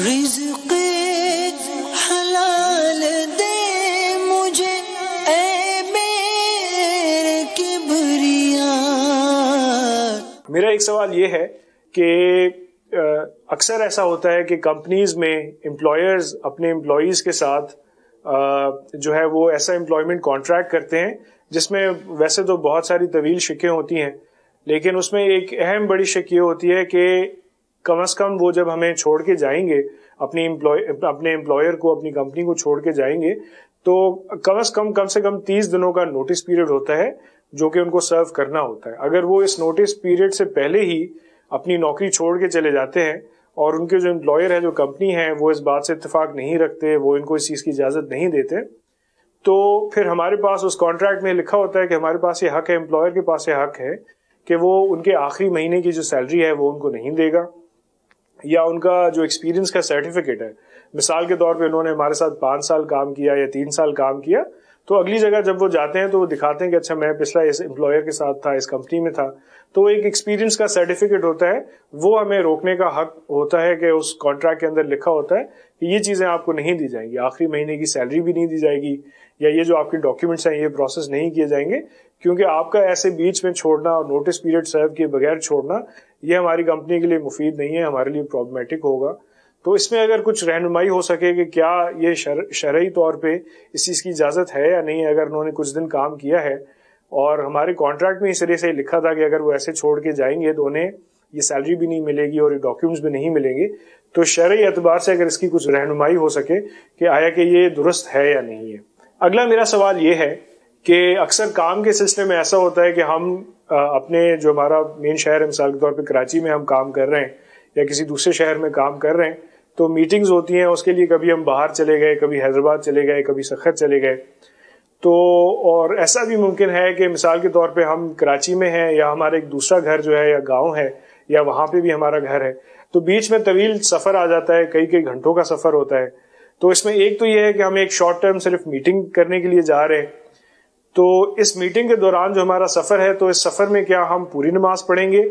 رزق حلال دے مجھے اے میرے کبریا. میرا ایک سوال یہ ہے کہ اکثر ایسا ہوتا ہے کہ کمپنیز میں امپلائرز اپنے امپلائیز کے ساتھ جو ہے وہ ایسا امپلائمنٹ کانٹریکٹ کرتے ہیں جس میں ویسے تو بہت ساری طویل شکیں ہوتی ہیں، لیکن اس میں ایک اہم بڑی شک یہ ہوتی ہے کہ کم از کم وہ جب ہمیں چھوڑ کے جائیں گے، اپنے امپلائر کو، اپنی کمپنی کو چھوڑ کے جائیں گے، تو کم سے کم 30 دنوں کا نوٹس پیریڈ ہوتا ہے جو کہ ان کو سرو کرنا ہوتا ہے. اگر وہ اس نوٹس پیریڈ سے پہلے ہی اپنی نوکری چھوڑ کے چلے جاتے ہیں اور ان کے جو امپلائر ہے، جو کمپنی ہے، وہ اس بات سے اتفاق نہیں رکھتے، وہ ان کو اس چیز کی اجازت نہیں دیتے، تو پھر ہمارے پاس اس کانٹریکٹ میں لکھا ہوتا ہے کہ ہمارے پاس یہ حق ہے، امپلائر کے پاس یہ حق ہے کہ وہ ان کے آخری مہینے کی جو سیلری ہے وہ ان کو نہیں دے گا، یا ان کا جو ایکسپیرینس کا سرٹیفکیٹ ہے، مثال کے طور پہ انہوں نے ہمارے ساتھ 5 سال کام کیا یا 3 سال کام کیا، تو اگلی جگہ جب وہ جاتے ہیں تو وہ دکھاتے ہیں کہ اچھا میں پچھلا اس امپلائر کے ساتھ تھا، اس کمپنی میں تھا، تو ایک ایکسپیرینس کا سرٹیفکیٹ ہوتا ہے، وہ ہمیں روکنے کا حق ہوتا ہے کہ اس کانٹریکٹ کے اندر لکھا ہوتا ہے کہ یہ چیزیں آپ کو نہیں دی جائیں گی، آخری مہینے کی سیلری بھی نہیں دی جائے گی، یا یہ جو آپ کے ڈاکیومنٹس ہیں یہ پروسیس نہیں کیے جائیں گے، کیونکہ آپ کا ایسے بیچ میں چھوڑنا اور نوٹس پیریڈ سرو کیے بغیر چھوڑنا یہ ہماری کمپنی کے لیے مفید نہیں ہے، ہمارے لیے پرابلمیٹک ہوگا. تو اس میں اگر کچھ رہنمائی ہو سکے کہ کیا یہ شرعی طور پہ اس چیز کی اجازت ہے یا نہیں، اگر انہوں نے کچھ دن کام کیا ہے اور ہمارے کانٹریکٹ میں اس طرح سے لکھا تھا کہ اگر وہ ایسے چھوڑ کے جائیں گے تو انہیں یہ سیلری بھی نہیں ملے گی اور یہ ڈاکیومنٹس بھی نہیں ملیں گے، تو شرعی اعتبار سے اگر اس کی کچھ رہنمائی ہو سکے کہ آیا کہ یہ درست ہے یا نہیں ہے. اگلا میرا سوال یہ ہے کہ اکثر کام کے سلسلے میں ایسا ہوتا ہے کہ ہم اپنے جو ہمارا مین شہر ہے، مثال کے طور پہ کراچی میں ہم کام کر رہے ہیں یا کسی دوسرے شہر میں کام کر رہے ہیں، تو میٹنگز ہوتی ہیں، اس کے لیے کبھی ہم باہر چلے گئے، کبھی حیدرآباد چلے گئے، کبھی سخت چلے گئے، تو اور ایسا بھی ممکن ہے کہ مثال کے طور پہ ہم کراچی میں ہیں یا ہمارا ایک دوسرا گھر جو ہے یا گاؤں ہے یا وہاں پہ بھی ہمارا گھر ہے، تو بیچ میں طویل سفر آ جاتا ہے، کئی گھنٹوں کا سفر ہوتا ہے. تو اس میں ایک تو یہ ہے کہ ہم ایک شارٹ ٹرم صرف میٹنگ کرنے کے لیے جا رہے ہیں، تو اس میٹنگ کے دوران جو ہمارا سفر ہے، تو اس سفر میں کیا ہم پوری نماز پڑھیں گے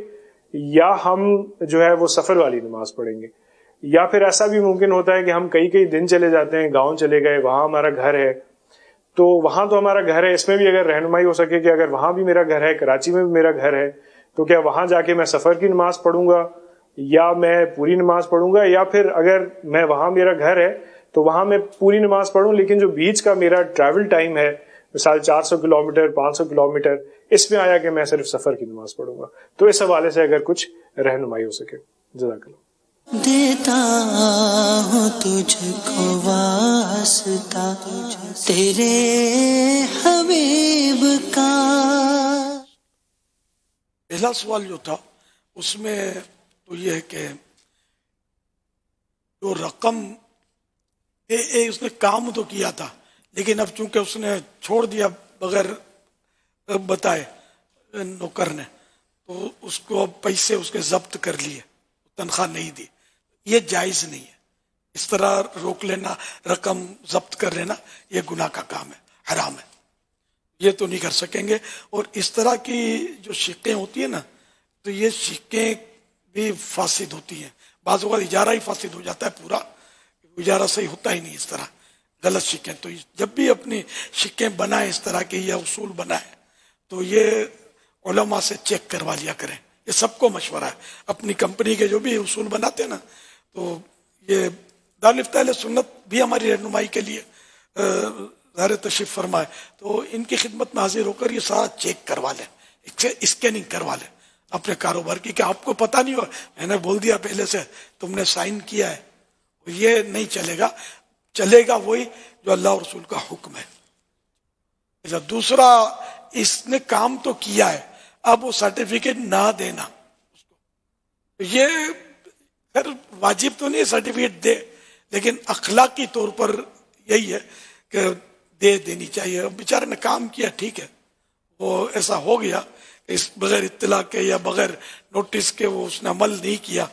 یا ہم جو ہے وہ سفر والی نماز پڑھیں گے، یا پھر ایسا بھی ممکن ہوتا ہے کہ ہم کئی دن چلے جاتے ہیں، گاؤں چلے گئے، وہاں ہمارا گھر ہے، تو وہاں تو ہمارا گھر ہے، اس میں بھی اگر رہنمائی ہو سکے کہ اگر وہاں بھی میرا گھر ہے، کراچی میں بھی میرا گھر ہے، تو کیا وہاں جا کے میں سفر کی نماز پڑھوں گا یا میں پوری نماز پڑھوں گا، یا پھر اگر میں وہاں میرا گھر ہے تو وہاں میں پوری نماز پڑھوں، لیکن جو بیچ کا میرا ٹریول ٹائم ہے، مثال 400 کلومیٹر 500 کلومیٹر، اس میں آیا کہ میں صرف سفر کی نماز پڑھوں گا. تو اس حوالے سے اگر کچھ رہنمائی ہو سکے. جزاک اللہ. دیتا ہوں تجھ کو واسطہ تیرے حبیب کا. پہلا سوال جو تھا اس میں تو یہ ہے کہ جو رقم اس نے کام تو کیا تھا، لیکن اب چونکہ اس نے چھوڑ دیا بغیر بتائے نوکر نے، تو اس کو اب پیسے اس کے ضبط کر لیے، تنخواہ نہیں دی. یہ جائز نہیں ہے، اس طرح روک لینا، رقم ضبط کر لینا، یہ گناہ کا کام ہے، حرام ہے، یہ تو نہیں کر سکیں گے. اور اس طرح کی جو شقیں ہوتی ہیں نا، تو یہ شقیں بھی فاسد ہوتی ہیں. بعض اوقات اجارہ ہی فاسد ہو جاتا ہے، پورا اجارہ صحیح ہوتا ہی نہیں، اس طرح غلط شقیں. تو جب بھی اپنی شقیں بنائیں اس طرح کے یا اصول بنائیں تو یہ علماء سے چیک کروا لیا کریں. یہ سب کو مشورہ ہے. اپنی کمپنی کے جو بھی اصول بناتے ہیں نا، تو یہ دارالفتہ اہل سنت بھی ہماری رہنمائی کے لیے ظاہر تشریف فرمائے، تو ان کی خدمت میں حاضر ہو کر یہ سارا چیک کروا لیں، اسکیننگ کروا لیں اپنے کاروبار کی، کہ آپ کو پتہ نہیں ہو، میں نے بول دیا پہلے سے، تم نے سائن کیا ہے. یہ نہیں چلے گا، چلے گا وہی جو اللہ اور رسول کا حکم ہے. دوسرا، اس نے کام تو کیا ہے، اب وہ سرٹیفکیٹ نہ دینا اس کو، یہ خیر واجب تو نہیں سرٹیفکیٹ دے، لیکن اخلاقی طور پر یہی ہے کہ دے دینی چاہیے. بیچارے نے کام کیا، ٹھیک ہے، وہ ایسا ہو گیا کہ اس بغیر اطلاع کے یا بغیر نوٹس کے وہ اس نے عمل نہیں کیا،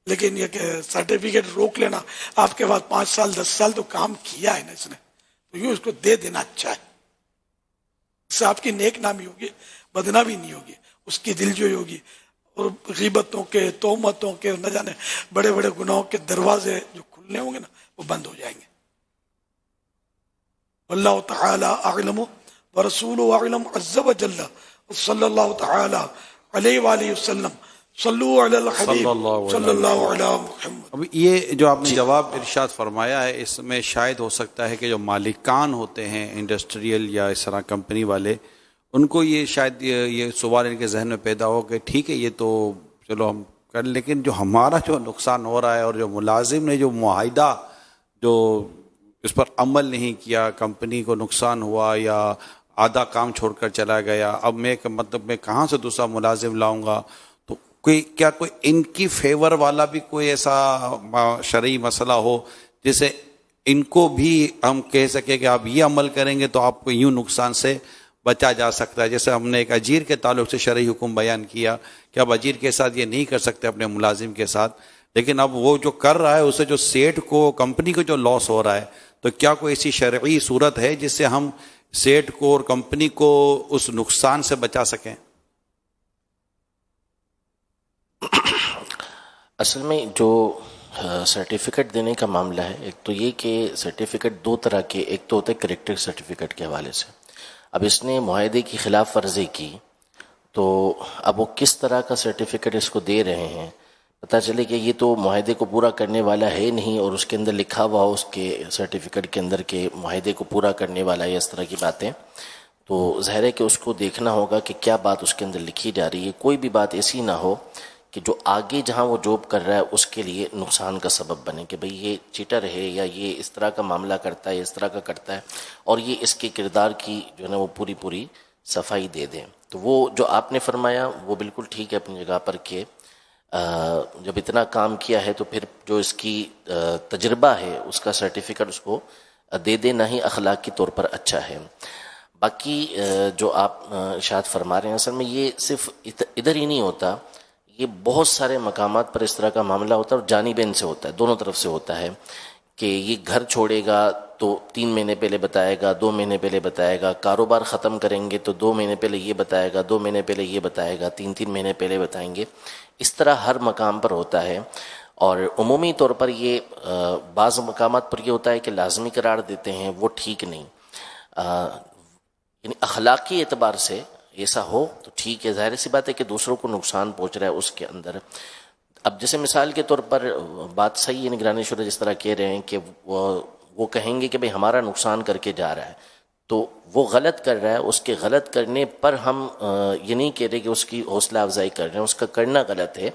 لیکن یہ کہ سرٹیفکیٹ روک لینا، آپ کے بعد 5 سال 10 سال تو کام کیا ہے نا اس نے، تو یوں اس کو دے دینا اچھا ہے. اس سے آپ کی نیک نامی ہوگی، بدنامی نہیں ہوگی، اس کی دلجوئی ہوگی، اور غیبتوں کے، تہمتوں کے، نہ جانے بڑے بڑے گناہوں کے دروازے جو کھل کھلنے ہوں گے نا وہ بند ہو جائیں گے. واللہ تعالی اعلم ورسولہ اعلم عز وجل. صلی اللہ تعالی علیہ وآلہ وسلم. صلو علی الحبیب صلی اللہ علی محمد. اب یہ جو آپ نے جواب ارشاد فرمایا ہے اس میں شاید ہو سکتا ہے کہ جو مالکان ہوتے ہیں انڈسٹریل یا اس طرح کمپنی والے، ان کو یہ شاید یہ سوال ان کے ذہن میں پیدا ہو کہ ٹھیک ہے یہ تو چلو ہم کر، لیکن جو ہمارا جو نقصان ہو رہا ہے اور جو ملازم نے جو معاہدہ جو اس پر عمل نہیں کیا، کمپنی کو نقصان ہوا یا آدھا کام چھوڑ کر چلا گیا، اب میں کہاں سے دوسرا ملازم لاؤں گا؟ تو کیا کوئی ان کی فیور والا بھی کوئی ایسا شرعی مسئلہ ہو جسے ان کو بھی ہم کہہ سکیں کہ آپ یہ عمل کریں گے تو آپ کو یوں نقصان سے بچا جا سکتا ہے؟ جیسے ہم نے ایک اجیر کے تعلق سے شرعی حکم بیان کیا کہ اب اجیر کے ساتھ یہ نہیں کر سکتے اپنے ملازم کے ساتھ، لیکن اب وہ جو کر رہا ہے اسے جو سیٹ کو کمپنی کو جو لاس ہو رہا ہے، تو کیا کوئی ایسی شرعی صورت ہے جس سے ہم سیٹ کو اور کمپنی کو اس نقصان سے بچا سکیں؟ اصل میں جو سرٹیفکیٹ دینے کا معاملہ ہے، ایک تو یہ کہ سرٹیفکیٹ دو طرح کے، ایک تو ہوتا ہے کریکٹر سرٹیفکیٹ کے حوالے سے. اب اس نے معاہدے کی خلاف ورزی کی تو اب وہ کس طرح کا سرٹیفکیٹ اس کو دے رہے ہیں، پتہ چلے کہ یہ تو معاہدے کو پورا کرنے والا ہے نہیں، اور اس کے اندر لکھا ہوا اس کے سرٹیفکیٹ کے اندر کہ معاہدے کو پورا کرنے والا ہے، اس طرح کی باتیں، تو ظاہر ہے کہ اس کو دیکھنا ہوگا کہ کیا بات اس کے اندر لکھی جا رہی ہے. کوئی بھی بات ایسی نہ ہو کہ جو آگے جہاں وہ جاب کر رہا ہے اس کے لیے نقصان کا سبب بنے کہ بھئی یہ چیٹر ہے یا یہ اس طرح کا معاملہ کرتا ہے، اس طرح کا کرتا ہے، اور یہ اس کے کردار کی جو ہے نا وہ پوری صفائی دے دیں. تو وہ جو آپ نے فرمایا وہ بالکل ٹھیک ہے اپنی جگہ پر کہ جب اتنا کام کیا ہے تو پھر جو اس کی تجربہ ہے اس کا سرٹیفکیٹ اس کو دے دینا ہی اخلاق کے طور پر اچھا ہے. باقی جو آپ ارشاد فرما رہے ہیں اصل میں یہ صرف ادھر ہی نہیں ہوتا، یہ بہت سارے مقامات پر اس طرح کا معاملہ ہوتا ہے، اور جانبین سے ہوتا ہے، دونوں طرف سے ہوتا ہے کہ یہ گھر چھوڑے گا تو 3 مہینے پہلے بتائے گا، 2 مہینے پہلے بتائے گا، کاروبار ختم کریں گے تو 2 مہینے پہلے یہ بتائے گا، 2 مہینے پہلے یہ بتائے گا، 3 مہینے پہلے بتائیں گے. اس طرح ہر مقام پر ہوتا ہے، اور عمومی طور پر یہ بعض مقامات پر یہ ہوتا ہے کہ لازمی قرار دیتے ہیں، وہ ٹھیک نہیں. یعنی اخلاقی اعتبار سے ایسا ہو تو ٹھیک ہے، ظاہر سی بات ہے کہ دوسروں کو نقصان پہنچ رہا ہے اس کے اندر. اب جیسے مثال کے طور پر بات صحیح ہے نگرانی شدہ جس طرح کہہ رہے ہیں کہ وہ کہیں گے کہ بھئی ہمارا نقصان کر کے جا رہا ہے، تو وہ غلط کر رہا ہے، اس کے غلط کرنے پر ہم یہ نہیں کہہ رہے کہ اس کی حوصلہ افزائی کر رہے ہیں، اس کا کرنا غلط ہے.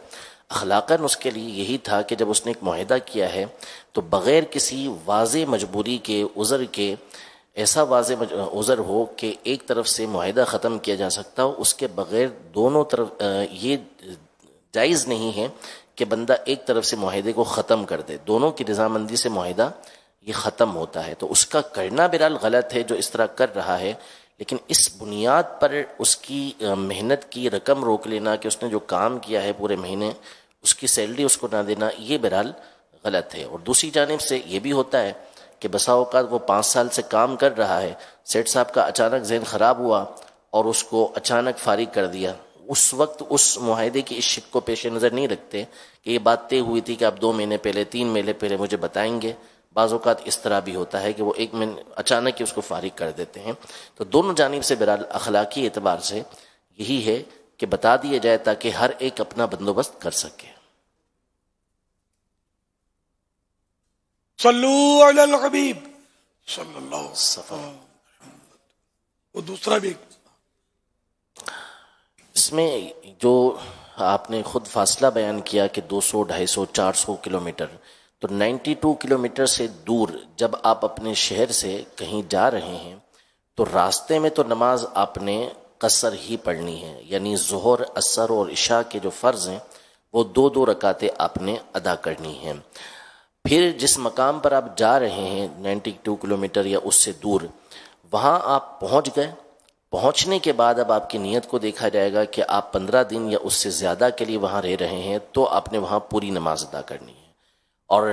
اخلاقاً اس کے لیے یہی تھا کہ جب اس نے ایک معاہدہ کیا ہے تو بغیر کسی واضح مجبوری کے، عذر کے، ایسا واضح عذر ہو کہ ایک طرف سے معاہدہ ختم کیا جا سکتا ہو، اس کے بغیر دونوں طرف یہ جائز نہیں ہے کہ بندہ ایک طرف سے معاہدے کو ختم کر دے، دونوں کی رضامندی سے معاہدہ یہ ختم ہوتا ہے. تو اس کا کرنا بہرحال غلط ہے جو اس طرح کر رہا ہے، لیکن اس بنیاد پر اس کی محنت کی رقم روک لینا کہ اس نے جو کام کیا ہے پورے مہینے اس کی سیلری اس کو نہ دینا، یہ بہرحال غلط ہے. اور دوسری جانب سے یہ بھی ہوتا ہے کہ بسا اوقات وہ 5 سال سے کام کر رہا ہے، سیٹ صاحب کا اچانک ذہن خراب ہوا اور اس کو اچانک فارغ کر دیا. اس وقت اس معاہدے کی اس شک کو پیش نظر نہیں رکھتے کہ یہ بات طے ہوئی تھی کہ آپ 2 مہینے پہلے 3 مہینے پہلے مجھے بتائیں گے. بعض اوقات اس طرح بھی ہوتا ہے کہ وہ 1 مہینے اچانک ہی اس کو فارغ کر دیتے ہیں. تو دونوں جانب سے بہرحال اخلاقی اعتبار سے یہی ہے کہ بتا دیا جائے تاکہ ہر ایک اپنا بندوبست کر سکے. صلو علی الحبیب صلی اللہ علیہ وسلم. وہ دوسرا بھی اس میں جو آپ نے خود فاصلہ بیان کیا کہ 200 250 400 کلومیٹر، تو 92 کلومیٹر سے دور جب آپ اپنے شہر سے کہیں جا رہے ہیں تو راستے میں تو نماز آپ نے قصر ہی پڑھنی ہے، یعنی ظہر، عصر اور عشاء کے جو فرض ہیں وہ 2 رکعتیں آپ نے ادا کرنی ہیں. پھر جس مقام پر آپ جا رہے ہیں 92 کلومیٹر یا اس سے دور، وہاں آپ پہنچ گئے. پہنچنے کے بعد اب آپ کی نیت کو دیکھا جائے گا کہ آپ 15 دن یا اس سے زیادہ کے لیے وہاں رہ رہے ہیں تو آپ نے وہاں پوری نماز ادا کرنی ہے. اور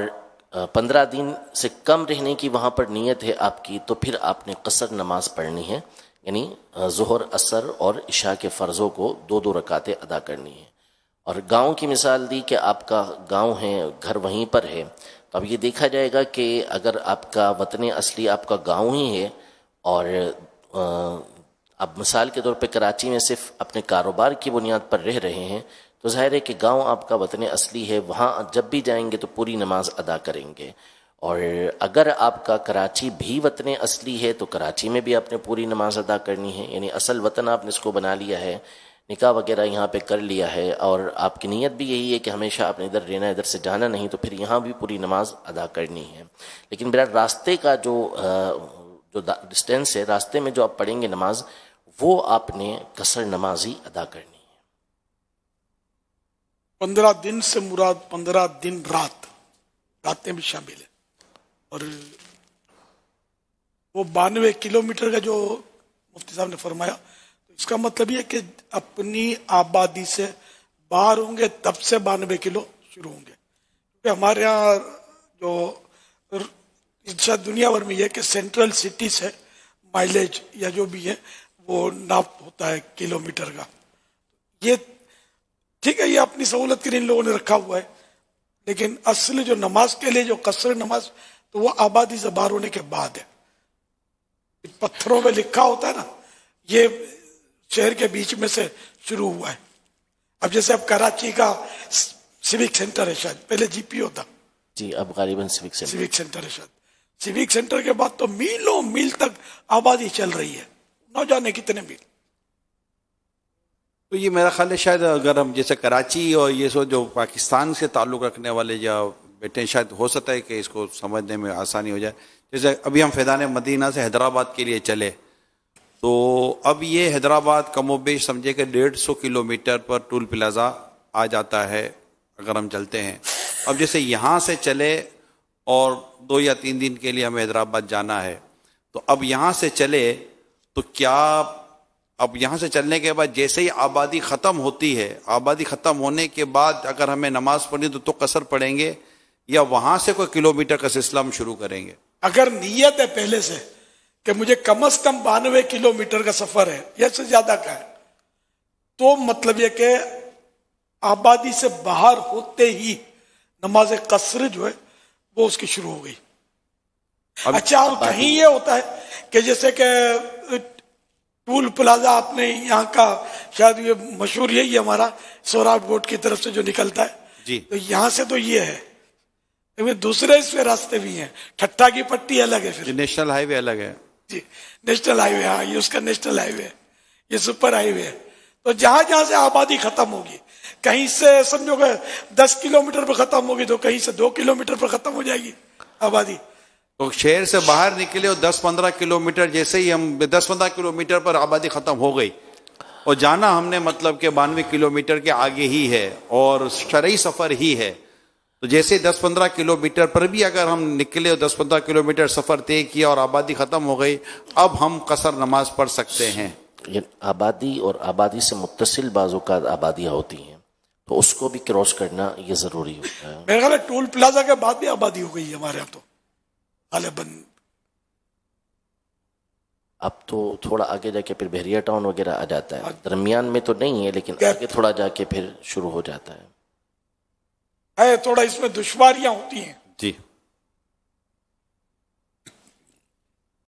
15 دن سے کم رہنے کی وہاں پر نیت ہے آپ کی تو پھر آپ نے قصر نماز پڑھنی ہے، یعنی ظہر، عصر اور عشاء کے فرضوں کو 2 رکعتیں ادا کرنی ہے. اور گاؤں کی مثال دی کہ آپ کا گاؤں ہے، گھر وہیں پر ہے، تو اب یہ دیکھا جائے گا کہ اگر آپ کا وطن اصلی آپ کا گاؤں ہی ہے اور اب مثال کے طور پہ کراچی میں صرف اپنے کاروبار کی بنیاد پر رہ رہے ہیں تو ظاہر ہے کہ گاؤں آپ کا وطن اصلی ہے، وہاں جب بھی جائیں گے تو پوری نماز ادا کریں گے. اور اگر آپ کا کراچی بھی وطن اصلی ہے تو کراچی میں بھی آپ نے پوری نماز ادا کرنی ہے، یعنی اصل وطن آپ نے اس کو بنا لیا ہے، نکاح وغیرہ یہاں پہ کر لیا ہے اور آپ کی نیت بھی یہی ہے کہ ہمیشہ آپ نے ادھر رہنا ہے، ادھر سے جانا نہیں، تو پھر یہاں بھی پوری نماز ادا کرنی ہے. لیکن میرا راستے کا جو ڈسٹینس ہے، راستے میں جو آپ پڑھیں گے نماز، وہ آپ نے قصر نماز ہی ادا کرنی ہے. 15 دن سے مراد 15 دن راتیں بھی شامل ہیں. اور وہ 92 کلومیٹر کا جو مفتی صاحب نے فرمایا، تو اس کا مطلب یہ کہ اپنی آبادی سے باہر ہوں گے تب سے 92 کلو شروع ہوں گے. کیونکہ ہمارے یہاں جو دنیا بھر میں یہ کہ سینٹرل سٹی سے مائلیج یا جو بھی ہے وہ ناپ ہوتا ہے کلومیٹر کا. یہ ٹھیک ہے، یہ اپنی سہولت کے لیے ان لوگوں نے رکھا ہوا ہے، لیکن اصل جو نماز کے لیے جو قصر نماز تو وہ آبادی سے باہر ہونے کے بعد ہے. پتھروں میں لکھا ہوتا ہے نا، یہ شہر کے بیچ میں سے شروع ہوا ہے. اب جیسے اب کراچی کا سیوک سینٹر ہے، شاید پہلے جی پی ہوتا، جی اب غالباً سیوک سینٹر ہے شاید. سیوک سینٹر کے بعد تو میلوں میل تک آبادی چل رہی ہے، نہ جانے کتنے میل. تو یہ میرا خیال ہے شاید اگر ہم جیسے کراچی اور یہ سو جو پاکستان سے تعلق رکھنے والے یا بیٹے، شاید ہو سکتا ہے کہ اس کو سمجھنے میں آسانی ہو جائے. جیسے ابھی ہم فیضان مدینہ سے حیدرآباد کے لیے چلے تو اب یہ حیدرآباد کم و بیش سمجھے کہ 150 کلومیٹر پر ٹول پلازا آ جاتا ہے اگر ہم چلتے ہیں. اب جیسے یہاں سے چلے اور 2 یا 3 دن کے لیے ہمیں حیدرآباد جانا ہے تو اب یہاں سے چلے تو کیا اب یہاں سے چلنے کے بعد جیسے ہی آبادی ختم ہوتی ہے، آبادی ختم ہونے کے بعد اگر ہمیں نماز پڑھنی تو قصر پڑھیں گے یا وہاں سے کوئی کلومیٹر کا سلسلہ ہم شروع کریں گے؟ اگر نیت ہے پہلے سے کہ مجھے کم از کم 92 کلومیٹر کا سفر ہے یا سے زیادہ کا ہے، تو مطلب یہ کہ آبادی سے باہر ہوتے ہی نماز قصر جو ہے وہ اس کی شروع ہو گئی. اچھا، اور کہیں یہ ہوتا ہے کہ جیسے کہ ٹول پلازا آپ نے یہاں کا شاید یہ مشہور یہی ہے ہمارا سوراب گوٹ کی طرف سے جو نکلتا ہے جی، تو یہاں سے تو یہ ہے، دوسرے اس پہ راستے بھی ہیں. ٹھٹا کی پٹی الگ ہے، پھر نیشنل ہائی وے الگ ہے. جی نیشنل ہائی وے، ہاں یہ اس کا نیشنل ہائی وے ہے، یہ سپر ہائی وے ہے. تو جہاں جہاں سے آبادی ختم ہوگی، کہیں سے سمجھو کہ 10 کلومیٹر پر ختم ہوگی تو کہیں سے 2 کلومیٹر پر ختم ہو جائے گی آبادی. تو شہر سے باہر نکلے اور 10-15 کلومیٹر جیسے ہی ہم 10-15 کلومیٹر پر آبادی ختم ہو گئی اور جانا ہم نے مطلب کہ 92 کلومیٹر کے آگے ہی ہے اور شرعی سفر ہی ہے، تو جیسے 10-15 کلومیٹر پر بھی اگر ہم نکلے اور 10-15 کلومیٹر سفر طے کیا اور آبادی ختم ہو گئی، اب ہم قصر نماز پڑھ سکتے ہیں. آبادی اور آبادی سے متصل بعض اوقات آبادیاں ہوتی ہیں تو اس کو بھی کراس کرنا یہ ضروری ہوتا ہے. میرے خیال ہے ٹول پلازا کے بعد بھی آبادی ہو گئی ہے ہمارے یہاں تو غالباً. اب تو تھوڑا آگے جا کے پھر بحریہ ٹاؤن وغیرہ آ جاتا ہے، درمیان میں تو نہیں ہے لیکن آگے تھوڑا جا کے پھر شروع ہو جاتا ہے. تھوڑا اس میں دشواریاں ہوتی ہیں. جی